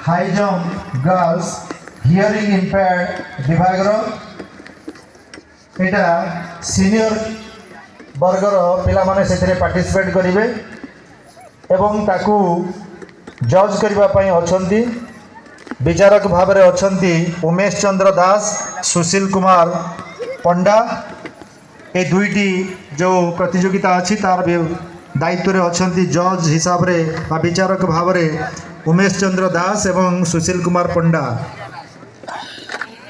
High jump girls hearing impaired विभागर एटा senior वर्गर पिला माने सेथिरे पार्टिसिपेट करिवे एवं ताकू जज करबा पई अछंती विचारक भाव में अछंती उमेश चंद्र दास सुशील कुमार पंडा ए दुईटी जो प्रतियोगिता अच्छी तार दायित्व रे अछंती जज हिसाब रे बा विचारक भाव में उमेश चंद्र दास एवं सुशील कुमार पंडा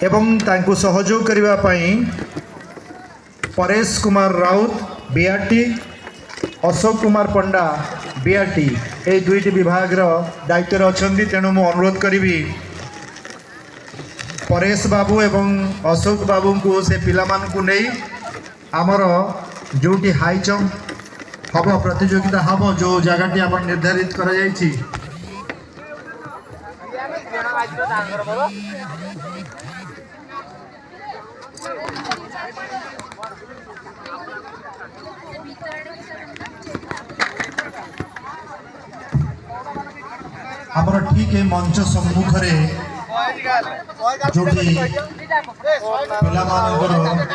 एवं तांकु सहयोग करबा पई परेश कुमार राउत बीआरटी अशोक कुमार पंडा बीआरटी ए दुईटी विभाग दायित्व अछंती तेणु मु अनुरोध करी परेश बाबू एवं अशोक बाबू को से पिला मानकु नहीं आमर जोटी हाई जंप हम प्रतियोगिता हम जो जगह आम निर्धारित कर आमर ठीक है मंच सम्मुख जो पिला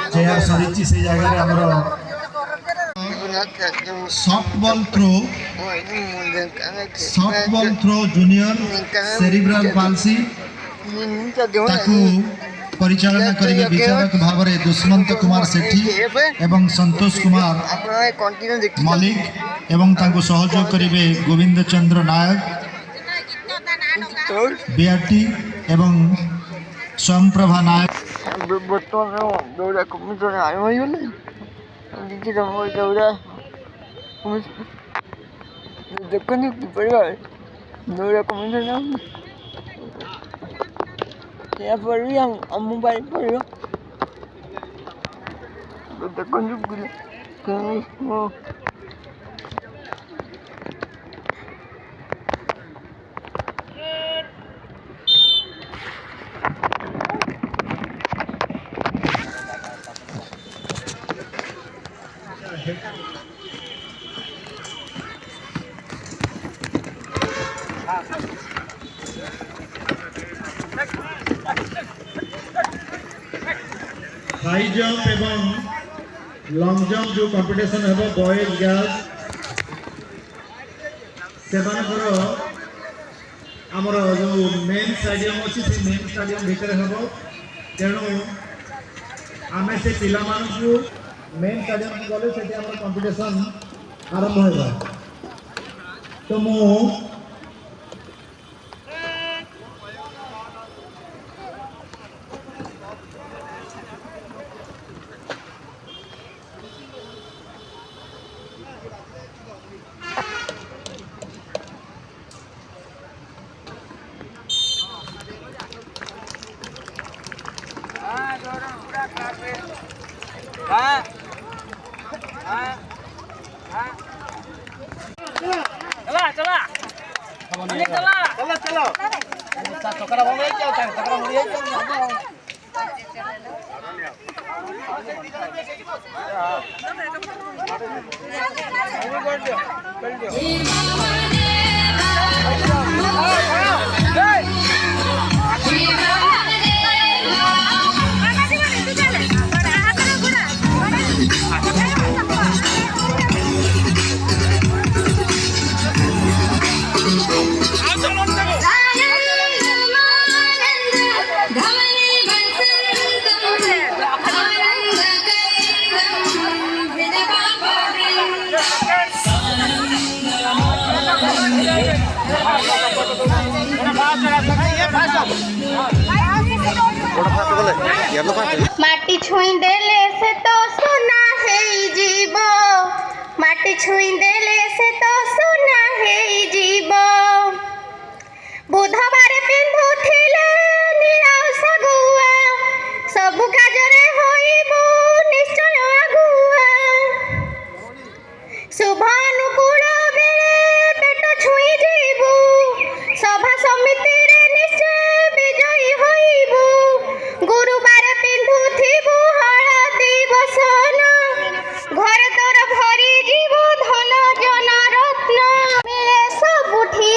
चेयर सरी से जगह आमर softball throw junior cerebral palsy ताकू परिचालना करेंगे विचारक भाव में दुष्मंत कुमार सेठी एवं संतोष कुमार मलिक एवं ताकू सहयोग करेंगे गोविंद चंद्र नायक बीआरटी एवं स्वयं प्रभा नायक देखने की परिवार दौड़ा commissioner ya baru yang mobil baru देखने juga kan हाई जंप एवं लॉन्ग जंप जो कंपटीशन है बॉयज गर्ल्स से आमर जो मेन स्टेडियम अच्छी से मेन स्टेडियम भितर हम तेणु आम से पिला मेन स्टेडियम को गले से कंपटीशन आरंभ होगा तो मु माटी छुई देले से तो सुना है जीव माटी छुई देले से तो सुना है जीव बुधवार पिंधुथिले नीला सगुआ सबु काजरे होइबु निश्चय आगुआ शुभ अनुकूल बेले पेट छुई जीवु सभा समिति रे निश्चय विजयी होइबु गुरुवार पिंधुथिबु हळदी बसन घरे तोर भरी जीव धन जन रत्न मिले सबुठी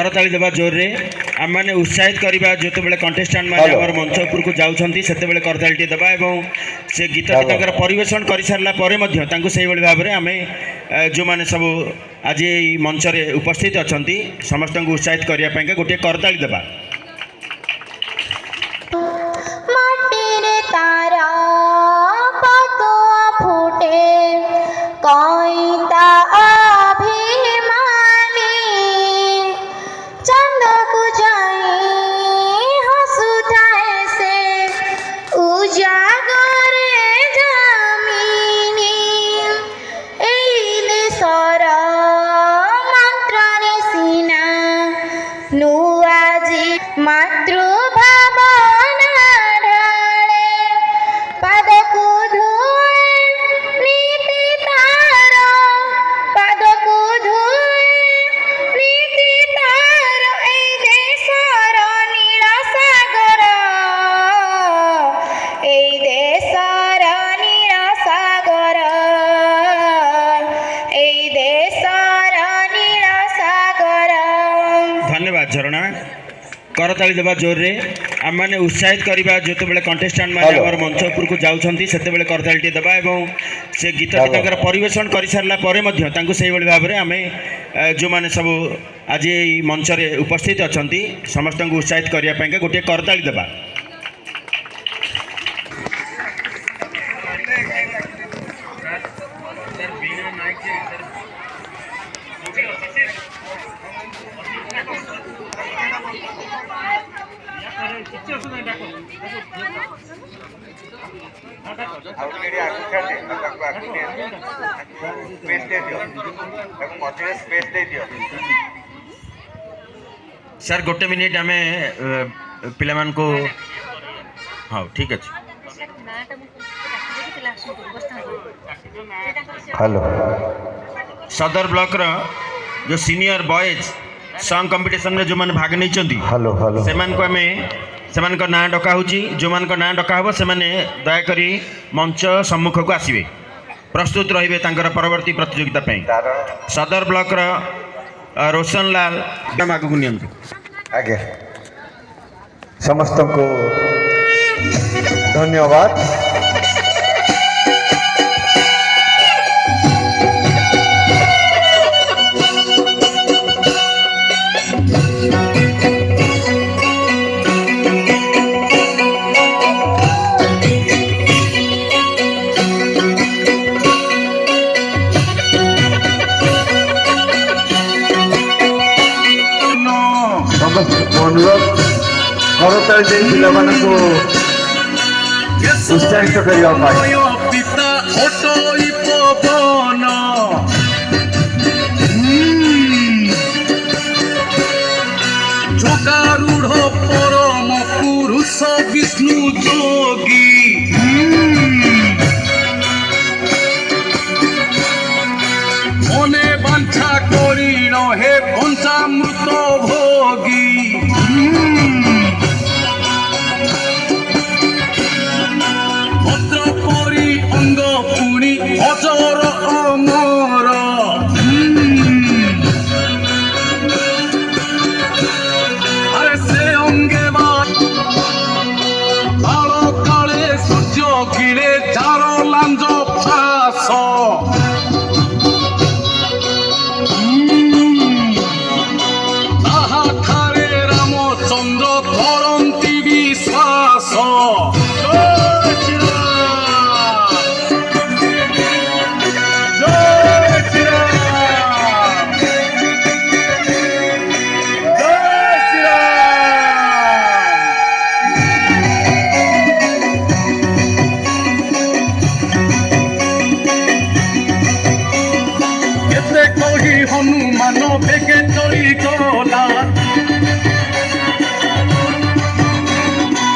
करताली देवा जोर रे आम मैंने उत्साहित करवा जो बेले कंटेस्टांट मैंने आम मंच उपरक जाऊँगी से करताली देवा और से गीत परिवेशन कर सारा से भाव में आम जो मैंने सब आज मंच उपस्थित अच्छा समस्त को उत्साहित करने गोटे करताली देवा। माटीरे तारा पतुआ फुटे कईता अभिमानी चंदकु जाई हसुताए से उजागरे जामिनी एई देशर मंत्ररे सीना नुआजी मातृभावना ढाले पादकु धुए नीति तार पादकु धुए नीति तार ए देशर नील सागर ए देशर नील सागर ए देशर नील सागर। धन्यवाद झरणा। करताली देवा जोर रे आम मैंने उत्साहित करवा जो बेले कंटेस्टांट मैंने आम मंच उपरक जाऊँगी से करताली देवा और से गीत परिवेशन कर सारा से भाव में आम जो मैंने सब आज मंच उपस्थित अच्छा समस्त को उत्साहित करने गोटे करताली देवा। सर गोटे मिनिट आम पिला को हाँ ठीक अच्छे। हेलो सदर ब्लॉक रो जो सीनियर बॉयज सॉन्ग कंपटीशन में जो मैंने भाग नहीं हेलो हेलो से ना डका हो जो मान ना डका हम से दयाकोरी मंच सम्मुख को आसवे प्रस्तुत रही परवर्ती प्रतियोगिता सदर ब्लॉक रो रोशन लाल आगू नि आगे समस्त को धन्यवाद। अनुरोध करताली पिलाମାନଙ୍କୁ उत्साहित କରିବା ପାଇଁ पिता ओटोई पवन जोगारूढ़ परम पुरुष विष्णु जोगी मने बांछा करी हे पंचामृत भोगी भद्रपरी अंग पुणी अजर अमर अरे से अंगे बाल काले सूर्य किले चार लांज फास ताहा ठारे रामचंद्र धरती विश्वास हनुमान बेगे चली गला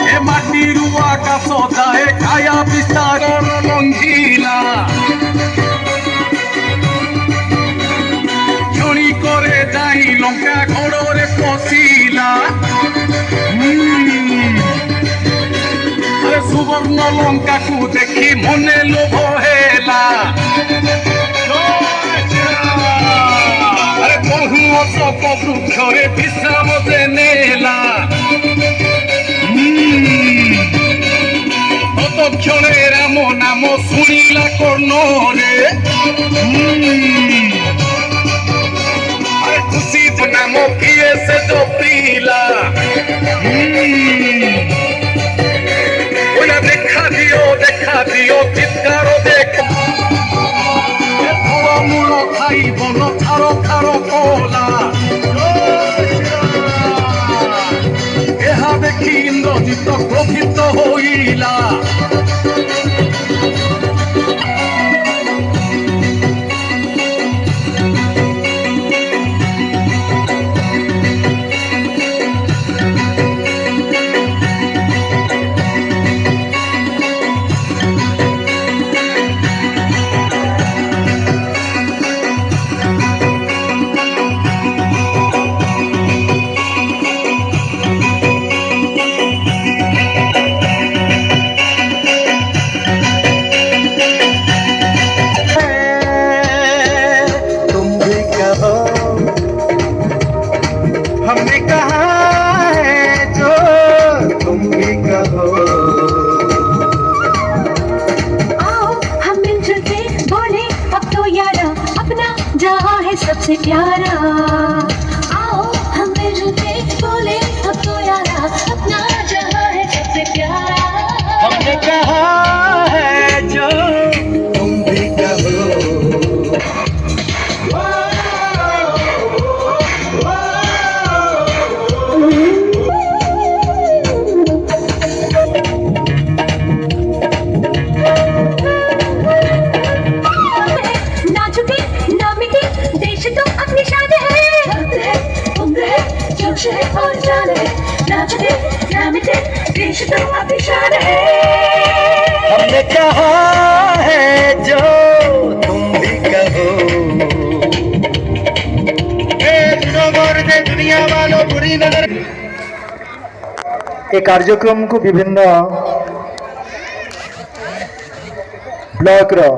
ए माटीरू आकाश जाए काया विस्तार रंगीला क्षणी करे जाई लंका घोड़े पशिला अरे सुवर्ण लंका को देखी मने लोभ हेला अरे ମହୁ ଅଶୋକ ବୃକ୍ଷରେ ବିଶ୍ରାମ ସେ ନେଲା তৎক্ষণে রাম নাম শুনিলা কর্ণরে খুশি নাম কিয়ে সে জপিলা দেখা দিও চিৎকার দেখা মূল খাই বন থার থার কলা ଏହା ଦେଖି ଇନ୍ଦ୍ରଜିତ କ୍ରୋଧିତ ହୋଇଲା हमने कहा है जो तुम भी कहो आओ हम मिलजुल के बोले अब तो यारा अपना जहाँ है सबसे प्यारा आओ हम मिलजुल के बोले अब तो यारा अपना जहाँ है सबसे प्यारा हमने कहा है जो तुम भी कहो और जाने नाचते नाचते देश तो अभिशान है हमने कहा है जो तुम भी कहो दुनिया वालों बुरी नजर ए कार्यक्रम को विभिन्न ब्लॉक रो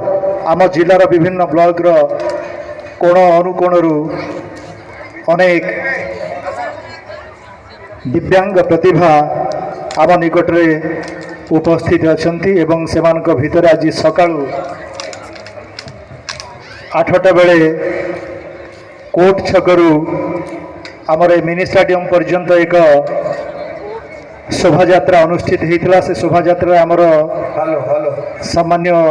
आम जिलार विभिन्न ब्लॉक रो कोण अनुकोणरू अनेक दिव्यांग प्रतिभा आम निकट में उपस्थित अच्छा एवं सेमानक भितर आज सकाळु 8टा बेले कोर्ट छकरू आमर मिनी स्टाडियम पर्यंत एक शोभा यात्रा अनुष्ठित होता से शोभा यात्रा आमर सामान्य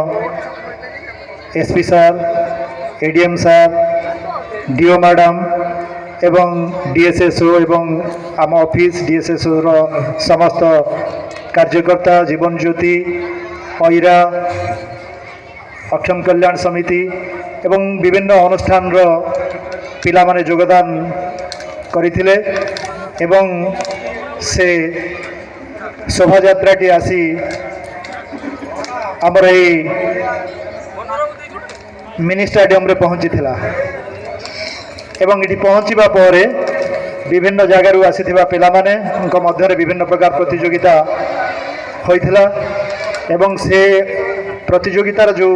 एसपी सार एडीएम सार डीओ मैडम एवं डीएसएसओ एवं आम ऑफिस डीएसएसओ रो समस्त कार्यकर्ता जीवन ज्योति ऑयरा अक्षम कल्याण समिति एवं विभिन्न अनुष्ठान रो पिला माने योगदान करिथिले एवं से शोभा यात्राटी आसी आमर ए मिनी स्टाडियम रे पहुंची थिला एवं ये पहुँचवा पर विभिन्न जगार आसीथिबा पिला माने उनका मध्य विभिन्न प्रकार प्रतियोगिता होइथिला एवं से प्रतियोगितार जो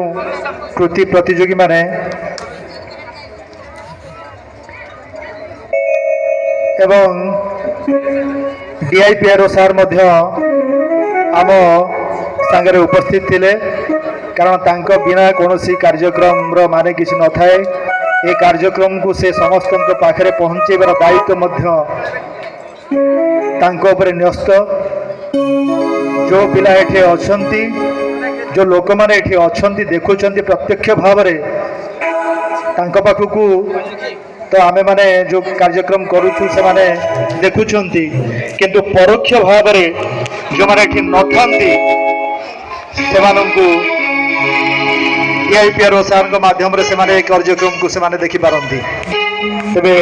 कृति प्रतियोगी माने एवं डीआईपीआर सार मध्य आम सांगरे उपस्थित थिले कारण तांको बिना कोनोसी कार्यक्रम रो माने किसी न थाए ए कार्यक्रम को से समस्त पाखे पहुँचेबार दायित्व न्यस्त जो पिला एठे अछंती जो लोक माने एठे अछंती देखुचंती प्रत्यक्ष भाव में तांको पाखकू तो आमे माने जो कार्यक्रम करूछु से माने देखुचंती किंतु परोक्ष भाव में जो माने एठे नथंती सेमानंकु डीआईपीआर सार माध्यम से कार्यक्रम को से देखी पारती तेरे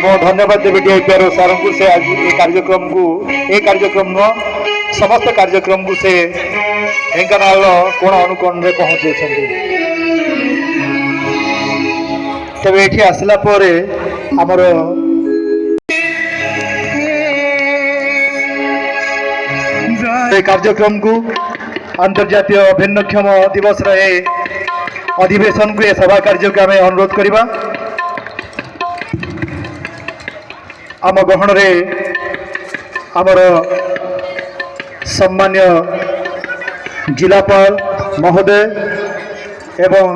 मो धन्यवाद देवी डीआईपीआर सार को से आज ये कार्यक्रम नुह समस्त कार्यक्रम को से ढेंकानाल कोण अनुकोण में पहुँचे तेरे ये आसला आमर कार्यक्रम को अंतर्जातीय भिन्नक्षम दिवस रहे अधिवेशन को सभा कार्य को आम अनुरोध करवा आम गहन आमर सम्मान्य जिलापाल महोदय एवं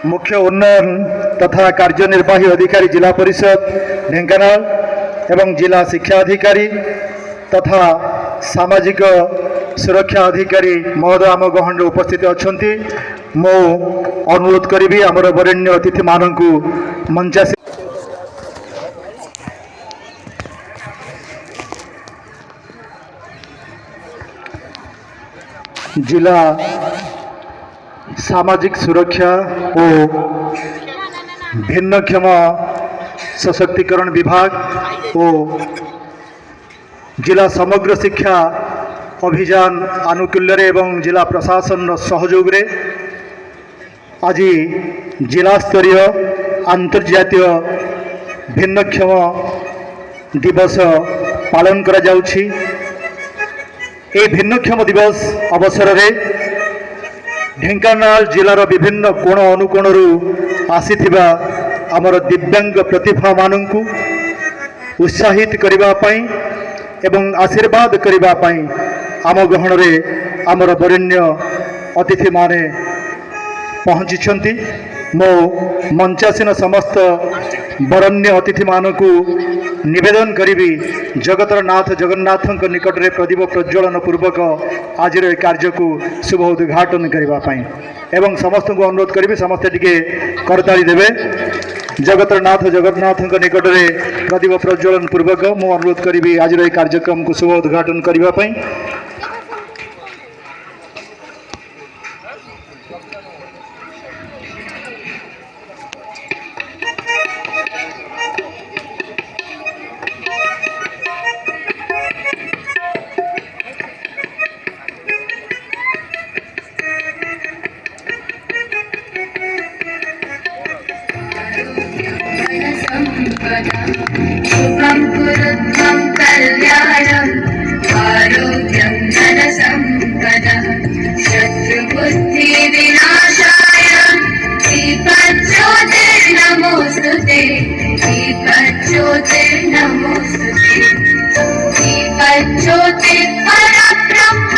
मुख्य उन्नयन तथा कार्यनिर्वाही अधिकारी जिला परिषद ढेंकानाल एवं जिला शिक्षा अधिकारी तथा सामाजिक सुरक्षा अधिकारी महोदय आम गहन उपस्थित अच्छा मो अनुरोध करी आमर वरेण्य अतिथि मानक मंचासी जिला सामाजिक सुरक्षा और भिन्नक्षम सशक्तिकरण विभाग और जिला समग्र शिक्षा अभियान आनुकूल्य एवं जिला प्रशासन सहयोग रे आज जिला स्तरीय अंतर्जातीय भिन्नक्षम दिवस पालन करा जाउछि। ए भिन्नक्षम दिवस अवसर रे ढेंकानाल जिलार विभिन्न कोण अनुकोणरू आसीथिबा आमर दिव्यांग प्रतिभा मानंकु उत्साहित करिबा पई एवं आशीर्वाद करिबा पई आम गहन रे आमर वरेण्य अतिथि माने पहुंची मो मंचासीन समस्त वरण्य अतिथि मानक निवेदन करी जगतर नाथ जगन्नाथ निकट में प्रदीप प्रज्वलन पूर्वक आज कार्य को शुभ उद्घाटन करने एवं समस्त को अनुरोध करी समस्ते टिके करताली देवे। जगतर नाथ जगन्नाथ निकट में प्रदीप प्रज्वलन पूर्वक मु अनुरोध करी आज कार्यक्रम को शुभ उद्घाटन करने। शुभं कुरुध्वं कल्याणम् आरोग्यं धनसम्पदः शत्रुबुद्धिविनाशाय दीपज्योतिर्नमोऽस्तुते दीपज्योतिर्नमोऽस्तुते दीपज्योतिर्परब्रह्म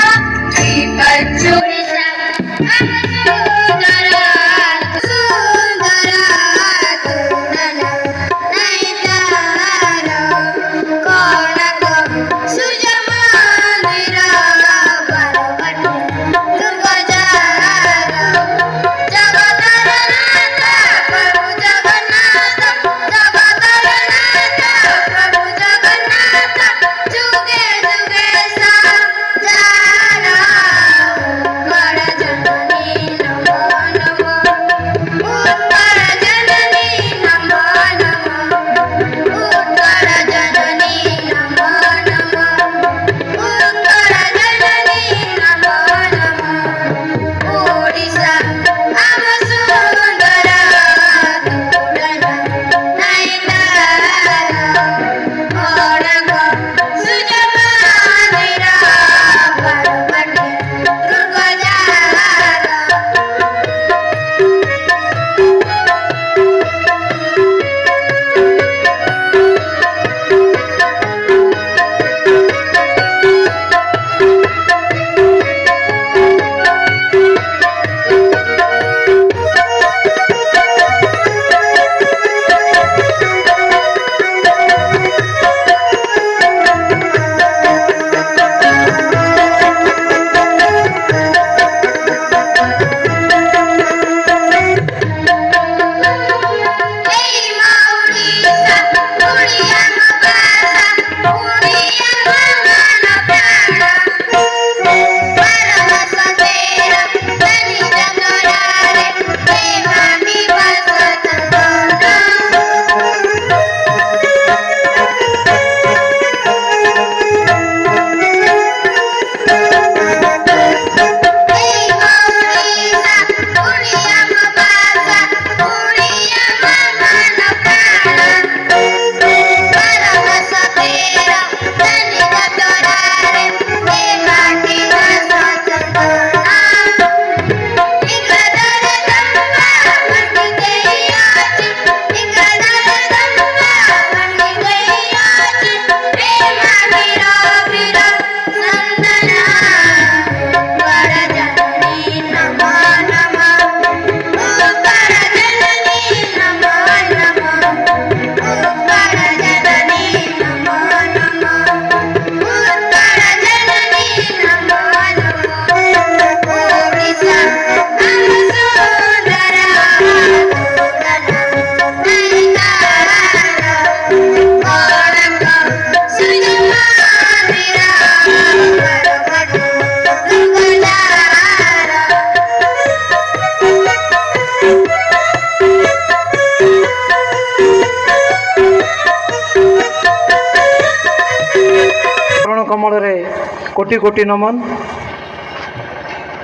कोटि कोटि नमन।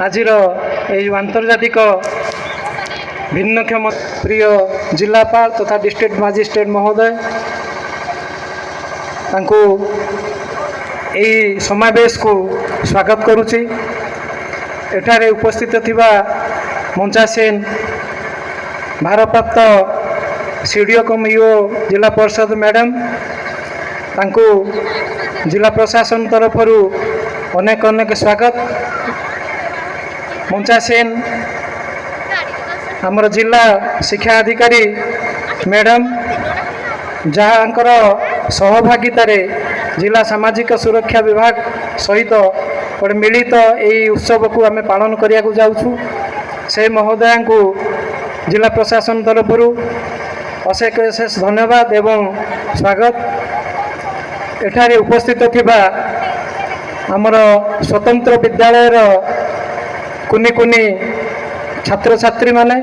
आज आंतर्जातिक भिन्नक्षम प्रिय जिलापाल तथा डिस्ट्रिक्ट मजिस्ट्रेट महोदय तांको यही समावेश को स्वागत करुच्ची। एठारे उपस्थित थिबा मंचा सेन भारप्राप्त सीडीओ कम ईओ जिला परिषद मैडम तांको जिला प्रशासन तरफ अनेक अनेक स्वागत। मंचा सेन आमर जिला शिक्षा अधिकारी मैडम जहाँकर सहभागितार जिला सामाजिक सुरक्षा विभाग सहित गोटे मिलित यही उत्सव को आम पालन करिया जाऊँ। से महोदया को जिला प्रशासन तरफ अशेष अशेष धन्यवाद एवं स्वागत। एठारे उपस्थित थिबा आमर स्वतंत्र विद्यालय कुनी कुनी छात्र छात्री माने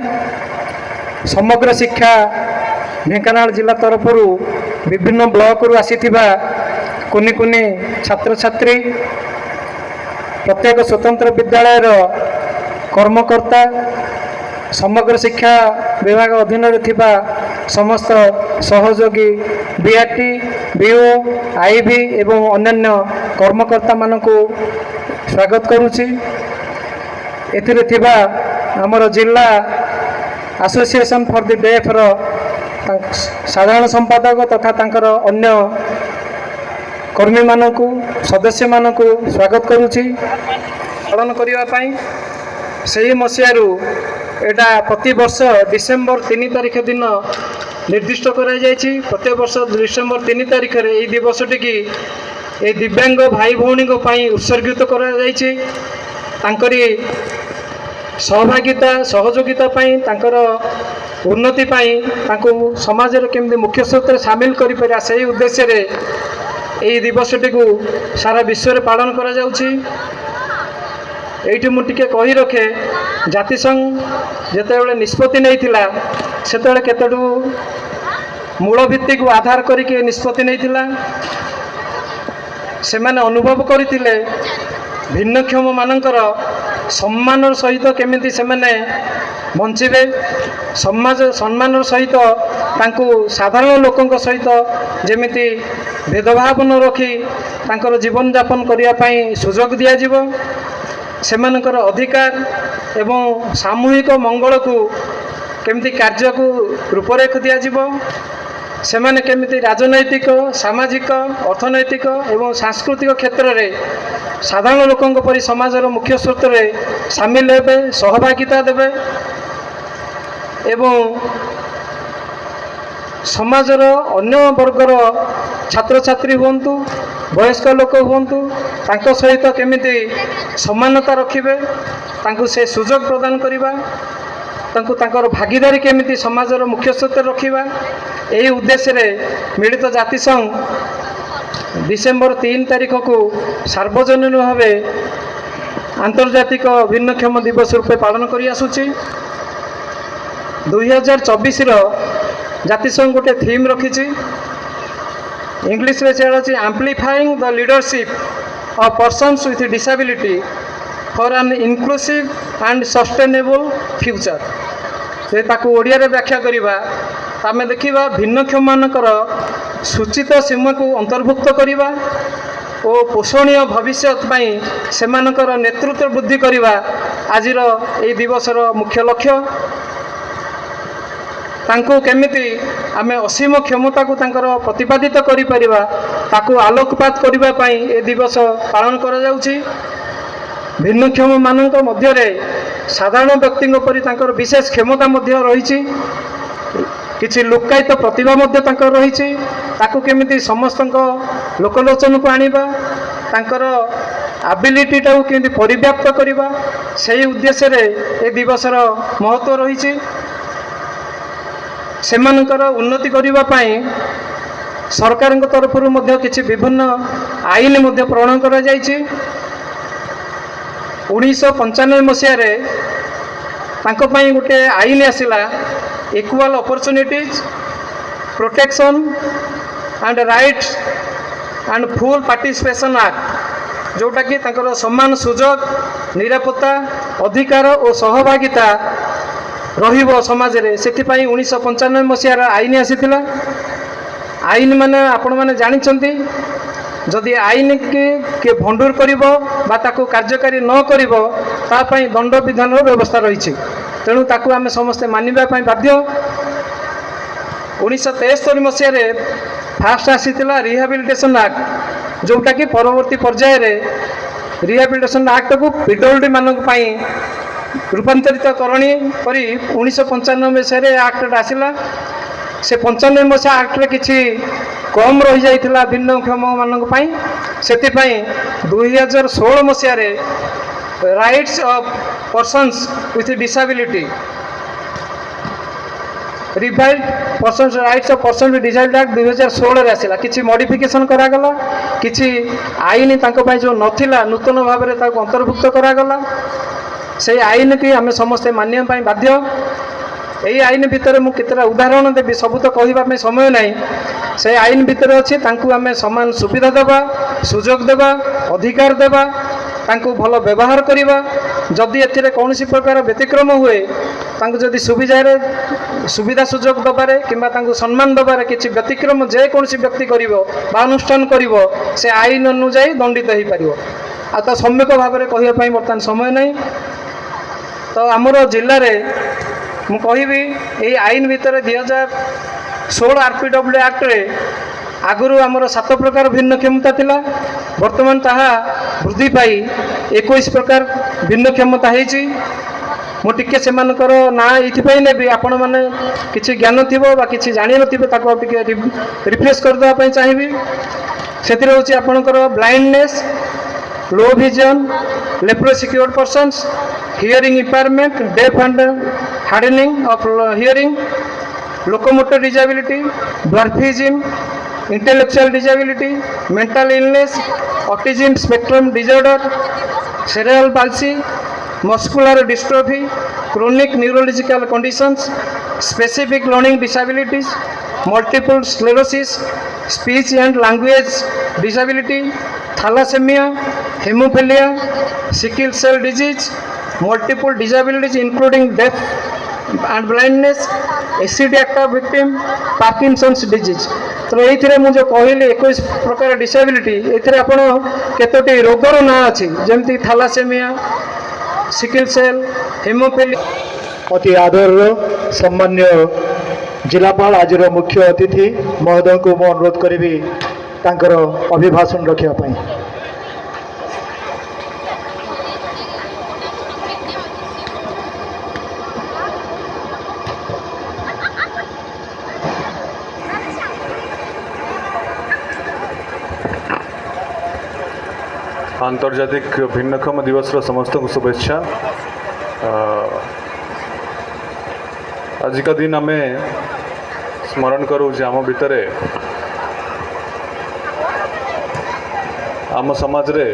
समग्र शिक्षा ढेंकानाल जिला तरफ विभिन्न ब्लॉक रु आसीथिबा कुनी कुनी छात्र छात्री प्रत्येक स्वतंत्र विद्यालय कर्मकर्ता समग्र शिक्षा विभाग अधीन थिबा समस्त सहयोगी बीआरटी बीओ आईबी एवं अन्य कर्मकर्ता मानकु स्वागत करुछि। एथिरे थिबा हमर जिला एसोसिएशन फॉर द डेफ साधारण संपादक तथा तांकर अन्य कर्मी मानकु सदस्य मानकु स्वागत करुछि। पालन करिवा पई सही मसियारू एटा प्रति वर्ष डिसेम्बर 3 तारिख दिन निर्दिष्ट करा जायछि। प्रति वर्ष डिसेम्बर 3 तारिख रे एई दिवसटी की ए दिव्यांग भाई भौणी को पई उत्सर्गित करा जायछि। तांकरी सहभागिता सहयोगिता पई तांकर उन्नति पई तांको समाज रे केमि मुख्य स्रोत शामिल करि परिया सही उद्देश्य रे एई दिवसटी को सारा विश्व रे पालन करा जाउछि। एइठी मु टिके कहि रखे जातिसंघ जेतेबेले निष्पत्ति नैथिला सेतेबेले केतडू मूल भित्ति को आधार करिके निष्पत्ति नैथिला। सेमाने अनुभव करथिले भिन्नक्षम मानकर सम्मान सहित केमिति सेमाने बंचिबे समाज सम्मान सहित तांको साधारण लोकंक सहित जेमिति भेदभाव न रखी तांकर जीवन यापन करिया पई सुजोग दिया जिवो। सेमानकर अधिकार एवं सामूहिक मंगल को केमिति कार्य को रूपरेख दिया जिवो। सेमाने केमिति राजनैतिक सामाजिक अर्थनैतिक एवं सांस्कृतिक क्षेत्र में साधारण लोकंक परि समाजर मुख्य स्रोत रे सामिल हेबे सहभागिता देबे एवं समाजर अन्य वर्गर छात्र छात्री हुंतु वयस्क लोक हुंतु तांको सहित केमिति समानता रखिबे तांको से सुजोग प्रदान करिबा तांको तांकर भागीदारी केमिति समाजर मुख्य स्रोत रखिबा यही उद्देश्य रे मिलित जातिसंघ डिसेम्बर 3 तारिख को सार्वजनीन भाव आंतर्जातिक भिन्नक्षम दिवस रूपे पालन करि आसुछि। 2024 जातिसंघ गोटे थीम रखिछि इंग्लिश रे सेडा अछि amplifying the leadership of persons with disability for an inclusive and sustainable future. से ताकू ओडिया रे व्याख्या करिबा आमे देखिबा भिन्नक्षम मानकर सूचित सीमा को अंतर्भुक्त करिबा ओ पोषणीय भविष्य पई सेमानकर नेतृत्व वृद्धि करिबा आजिर ए दिवसर मुख्य लक्ष्य। तांको केमिति आमे असीम क्षमता को तांकर प्रतिपादित करि परिबा ताकू आलोकपात करिबा पई ए दिवस पालन करा जाउछि। भिन्नक्षम मानक मध्य रे साधारण व्यक्ति परि तांकर विशेष क्षमता मध्य रहिछि किछि लोकायित प्रतिभा मध्य तांकर रहिछि ताकू केमिति समस्तक लोकलोचन को आनिबा तांकर एबिलिटी टाକୁ केमिति परिव्याप्त करिबा सेही उद्देश्य रे ए दिवसर महत्व रहिछि। सेमानकर उन्नति करिबा पई सरकार तरफ किसी विभिन्न आईन प्रणयन करा जायछि। 1995 मसीह गोटे आईन आसिला equal opportunities protection and rights and full participation act ଯେଉଁଟାକି ତାଙ୍କର ସମାନ ସୁଯୋଗ ନିରାପତ୍ତା ଅଧିକାର ଓ ସହଭାଗିତା ରହିବ ସମାଜରେ। ସେଥିପାଇଁ 1995 ମସିହାର ଆଇନ ଆସିଥିଲା। ଆଇନ ମାନେ ଆପଣମାନେ ଜାଣିଛନ୍ତି, ଯଦି ଆଇନକି କିଏ ଭଣ୍ଡୁର କରିବ ବା ତାକୁ କାର୍ଯ୍ୟକାରୀ ନ କରିବ ତା ପାଇଁ ଦଣ୍ଡବିଧାନର ବ୍ୟବସ୍ଥା ରହିଛି। ତେଣୁ ତାକୁ ଆମେ ସମସ୍ତେ ମାନିବା ପାଇଁ ବାଧ୍ୟ। 1973 ମସିହାରେ ଫାଷ୍ଟ ଆସିଥିଲା ରିହାବିଲିଟେସନ୍ ଆକ୍ଟ, ଯେଉଁଟାକି ପରବର୍ତ୍ତୀ ପର୍ଯ୍ୟାୟରେ ରିହାବିଲିଟେସନ୍ ଆକ୍ଟକୁ ପିଡବ୍ଲ୍ୟୁଡି ମାନଙ୍କ ପାଇଁ ରୂପାନ୍ତରିତ କରଣି କରି 1995 ମସିହାରେ ଆକ୍ଟଟା ଆସିଲା। ସେ 95 ମସିହା ଆକ୍ଟରେ କିଛି କମ୍ ରହିଯାଇଥିଲା ଭିନ୍ନକ୍ଷମମାନଙ୍କ ପାଇଁ। ସେଥିପାଇଁ 2016 ମସିହାରେ rights of persons with disability revised persons rights of person with disability act 2016ରେ ଆସିଲା। କିଛି ମଡ଼ିଫିକେସନ୍ କରାଗଲା, କିଛି ଆଇନ ତାଙ୍କ ପାଇଁ ଯେଉଁ ନଥିଲା ନୂତନ ଭାବରେ ତାକୁ ଅନ୍ତର୍ଭୁକ୍ତ କରାଗଲା। ସେଇ ଆଇନକି ଆମେ ସମସ୍ତେ ମାନିବା ପାଇଁ ବାଧ୍ୟ। ଏହି ଆଇନ ଭିତରେ ମୁଁ କେତେଟା ଉଦାହରଣ ଦେବି, ସବୁ ତ କହିବା ପାଇଁ ସମୟ ନାହିଁ। ସେ ଆଇନ ଭିତରେ ଅଛି ତାଙ୍କୁ ଆମେ ସମାନ ସୁବିଧା ଦେବା, ସୁଯୋଗ ଦେବା, ଅଧିକାର ଦେବା, ତାଙ୍କୁ ଭଲ ବ୍ୟବହାର କରିବା। ଯଦି ଏଥିରେ କୌଣସି ପ୍ରକାର ବ୍ୟତିକ୍ରମ ହୁଏ, ତାଙ୍କୁ ଯଦି ସୁବିଧା ସୁଯୋଗ ଦେବାରେ କିମ୍ବା ତାଙ୍କୁ ସମ୍ମାନ ଦେବାରେ କିଛି ବ୍ୟତିକ୍ରମ ଯେକୌଣସି ବ୍ୟକ୍ତି କରିବ ବା ଅନୁଷ୍ଠାନ କରିବ, ସେ ଆଇନ ଅନୁଯାୟୀ ଦଣ୍ଡିତ ହୋଇପାରିବ। ଆଉ ତା ସମ୍ୟକ ଭାବରେ କହିବା ପାଇଁ ବର୍ତ୍ତମାନ ସମୟ ନାହିଁ। ତ ଆମର ଜିଲ୍ଲାରେ ମୁଁ କହିବି, ଏହି ଆଇନ ଭିତରେ 2016 RPW ଆକ୍ଟରେ ଆଗରୁ ଆମର 7 ପ୍ରକାର ଭିନ୍ନକ୍ଷମତା ଥିଲା। ବର୍ତ୍ତମାନ ତାହା ବୃଦ୍ଧି ପାଇ 21 ପ୍ରକାର ଭିନ୍ନକ୍ଷମତା ହେଇଛି। ମୁଁ ଟିକେ ସେମାନଙ୍କର ନାଁ ଏଇଥିପାଇଁ ନେବି, ଆପଣମାନେ କିଛି ଜ୍ଞାନ ଥିବ ବା କିଛି ଜାଣିନଥିବେ ତାକୁ ଆଉ ଟିକେ ରିଫ୍ରେଶ କରିଦେବା ପାଇଁ ଚାହିଁବି। ସେଥିରେ ହେଉଛି ଆପଣଙ୍କର blindness, low vision, leprosy-cured persons, hearing impairment, deaf and hardening of hearing, locomotor disability, dwarfism, intellectual disability, mental illness, autism spectrum disorder, cerebral palsy, muscular dystrophy, chronic neurological conditions, specific learning disabilities, multiple sclerosis, speech and language disability, thalassemia, hemophilia, sickle cell disease, multiple disabilities including deaf and blindness, acid attack victim, Parkinson's disease। तो ये मुझे कहली 21 प्रकार disability, ये आप केतोटी रोगर ना अच्छी जमती थालासेमिया, सिकल सेल, हेमोफिलिया। अति आदर सम्मान्य जिलापाल आज मुख्य अतिथि महोदय को मु अनुरोध करी तांकर अभिभाषण रखापी। आंतर्जातिक भिन्नक्षम दिवस समस्त को शुभेच्छा। आज का दिन आम स्मरण करूँ आम भितर आम समाज रे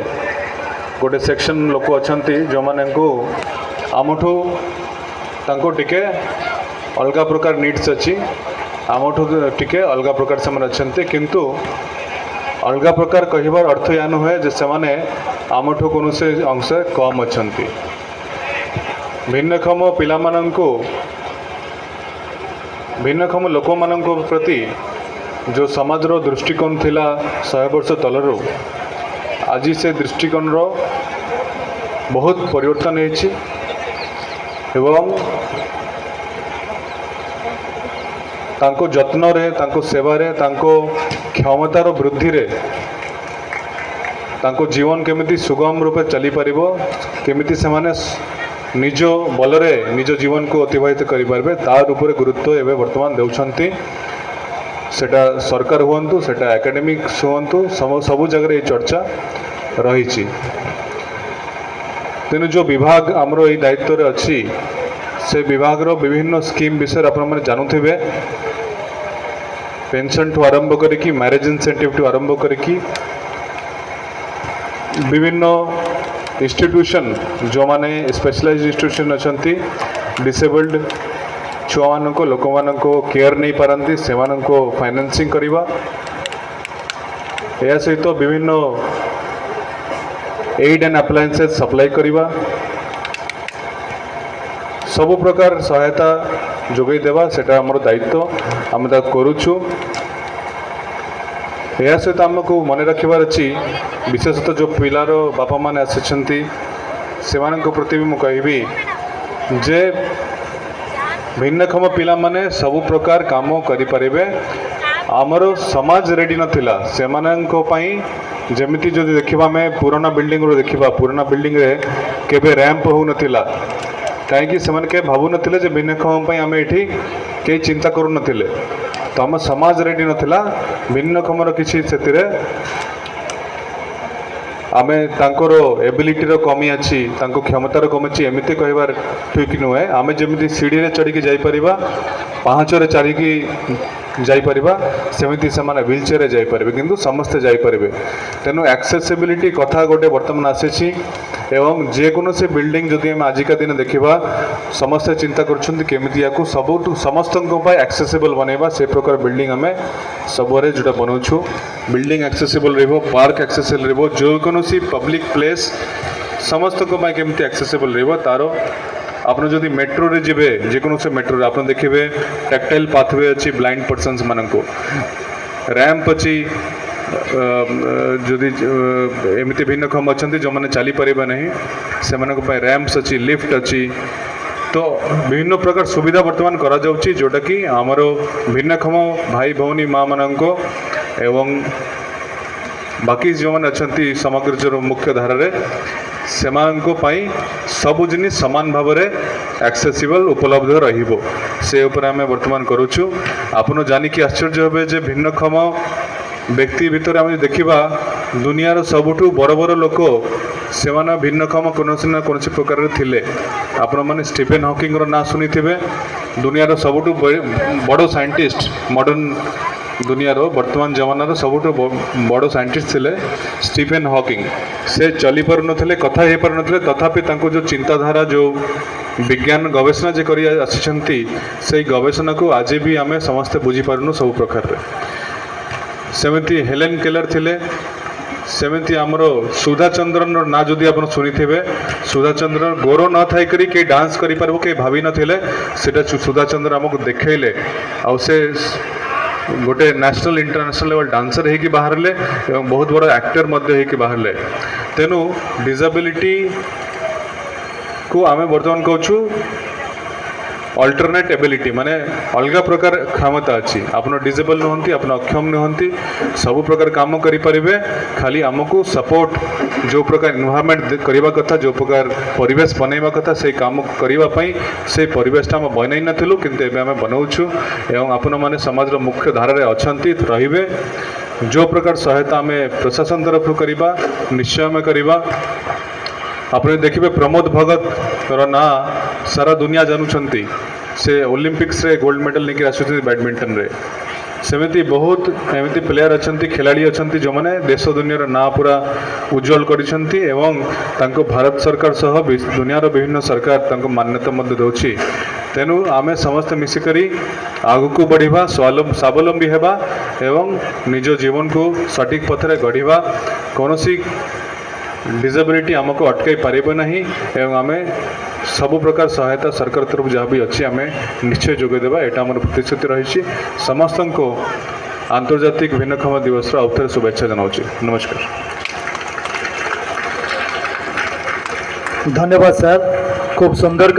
गोटे सेक्शन लोक अच्छा जो मैंने आमठू टिके अलग प्रकार नीड्स अच्छी, आमठू टिके अलग प्रकार से अच्छा, किंतु अलग प्रकार कहबार अर्थ या नुहे जे सेमाने आमठू कौन से अंश कम अच्छा। भिन्नक्षम पिला भिन्नक्षम लोक मान प्रति जो समाज रो दृष्टिकोण थिला 100 वर्ष तलरू आज से दृष्टिकोण रो बहुत परिवर्तन होइछि एवं तांको जत्न रे, तांको सेवा रे, तांको क्षमतार वृद्धि रे, तांको जीवन केमिति सुगम रूपे चली पारिबो, केमिति सेमाने निज बल रे निज जीवन को अतिबाहित करि पारबे तार ऊपर गुरुत्व एवं वर्तमान देउछंती। सेटा सरकार हुअंतु, सेटा एकेडमिक्स हुअंतु, सबु जगह ये चर्चा रही। तेणु जो विभाग आमर ये दायित्व रे अच्छी से विभाग रो विभिन्न स्कीम विषय आप जानूथिबे। पेंशन ठू आरंभ करिकी मैरेज इंसेंटिव ठू आरंभ करिकी विभिन्न इंस्टीट्यूशन जो माने स्पेशलाइज्ड इंस्टीट्यूशन अच्छी डिसेबल्ड छुआ मान को लोक मान को केयर नहीं पारती से फाइनेंसिंग करवा। या सहित विभिन्न एड एंड अप्लायंसेस सप्लाई करवा सब प्रकार सहायता जोगई देवा सेटा हमर दायित्व आम करुचु। या सहित आमको मन रखिबार अच्छी विशेषतः जो पिलार बापा माने आसिछंती सेमानक प्रति भी मुझे जे भिन्नक्षम पिला माने सब प्रकार काम करें आमर समाज रेडी नथिला सेमानक पई जेमिति जो देखा आम पुराना बिल्डिंग रो देखा पुराना बिल्डिंग रे केबे रैंप हो नथिला कहीं से भावु नथिले जे भिन्नक्षम पई आम एठी के चिंता करू नथिले तो आम समाज रेडी नथिला भिन्नक्षमर किछि सेतिरे आमे तांकर एबिलिटीर कमी अच्छी तांको क्षमतार कमी अच्छी एमती कहबार ठीक नुहे आमे जेमिति सीढ़ी रे चढ़ी जाई परिबा पाहाचरे चढ़ी जाईपरिबा सेमिति सेमाने व्हील चेयर जाई परिबे किंतु समस्ते जाई परिबे तेनु एक्सेसिबिलिटी कथा गोटे वर्तमान आसीछि एवं जे कोनो से बिल्डिंग जदि हम आजिका दिन देखिबा समस्ते चिंता करछन्ति केमिति याकू सबुठु समस्तनको पाई एक्सेसिबल बनेबा से प्रकार बिल्डिंग हमें सबरे जोटा बनौछु बिल्डिंग एक्सेसिबल रहबो पार्क एक्सेसिबल रहबो जो कोनो सी पब्लिक प्लेस समस्तको पाई केमिति एक्सेसिबल रहबो तारो आपन जदि मेट्रो रे जिबे जेकोनो से मेट्रो रे आपन देखिबे टैक्टाइल पाथवे अछि ब्लाइंड पर्सन्स मानको रैंप अछि जदि एमिति भिन्नक्षम अछन्ति जो माने चली परिबा नहीं सेमानको पय रैंप्स अछि लिफ्ट अछि तो विभिन्न प्रकार सुविधा वर्तमान करा जाउछि जोटा कि हमरो भिन्नक्षम भाई भौनी माँ मानको एवं बाकी जो मैंने अच्छा समग्र जो मुख्य धारा सेमाननको पाई सबु जिनिस समान भाव में एक्सेसिबल उपलब्ध रहिबो से ऊपर आम वर्तमान करुचु आपन जानिकी आश्चर्य हे जे भिन्नक्षम व्यक्ति भितर आम देखा दुनियार सबुठु बड़ बड़ लोक से भिन्नक्षम कौन ना कौन प्रकार थिले आपण मैंने स्टीफेन हॉकिंग ना शुणी दुनियार सबुठु बड़ साइंटिस्ट मॉडर्न दुनियार वर्तमान जमानार सबुठु बड़ साइंटिस्ट थिले स्टीफेन हॉकिंग से चली पार नथिले कथा हे पार नथिले तथापि तांको जो चिंताधारा जो विज्ञान गवेषणा जे करी आसिछंती से गवेषणा को आज भी आमे समस्ते बुझी पारनु सब प्रकार रे सेमिति हेलेन केलर थिले सेमिति आमर सुधा चंद्रन ना जदि आप शुणी थे सुधा चंद्र गोर न थाई करी के डांस करि पारबो के भाभी नथिले सेटा सुधा चंद्र आमको देखैले आ से गोटे नेशनल इंटरनेशनल लेवल डांसर है कि बाहर ले एवं बहुत बड़ा एक्टर मध्य है कि बाहर ले तेनु डिसेबिलिटी को आमे वर्तमान कहूँ अल्टरनेट एबिलिटी माने अलग प्रकार क्षमता अच्छी आपन डिसेबल नुहंती आपन अक्षम नुहंती सब प्रकार काम करि परिबे खाली आमको सपोर्ट जो प्रकार इन्वायरमेंट करबा कथा जो प्रकार परिवेश बनैबा कथा से काम करबा पई से परिवेशटा हम बनई नथिलु किंतु एबे हम बनाउछु एवं आपन माने समाज रो मुख्य धारा रे अछंती रहिबे जो प्रकार सहायता हमें प्रशासन तरफ करबा निश्चय में करबा आपने देखिए प्रमोद भगत ना सारा दुनिया जानुंट से ओलंपिक्स रे गोल्ड मेडल लेकिन आसुच्च बैडमिंटन रे सेमिति बहुत एमती प्लेयर अच्छा खिलाड़ी अच्छा जो मैंने देश दुनियार ना पूरा उज्जवल करिसेंती एवं तांको भारत सरकार सह दुनियार विभिन्न सरकार तांको मान्यता मध्य दौची तेणु आमे समस्त मिसिकरी आगु बढ़िबा स्वावलंबी हेबा एवं निज जीवन को सटीक पथरे गढ़िबा कौनसी डिसेबिलिटी आमको अटकई पारिबो नहीं एवं आमे सब प्रकार सहायता सरकार तरफ जहाँ भी अच्छी आमे निश्चय जोगदेवा यहाँ आम प्रतिश्रुति रही समस्त को आंतर्जातिक भिन्नक्षम दिवस आउथरे शुभेच्छा जनाऊँ नमस्कार। धन्यवाद सर खूब सुंदर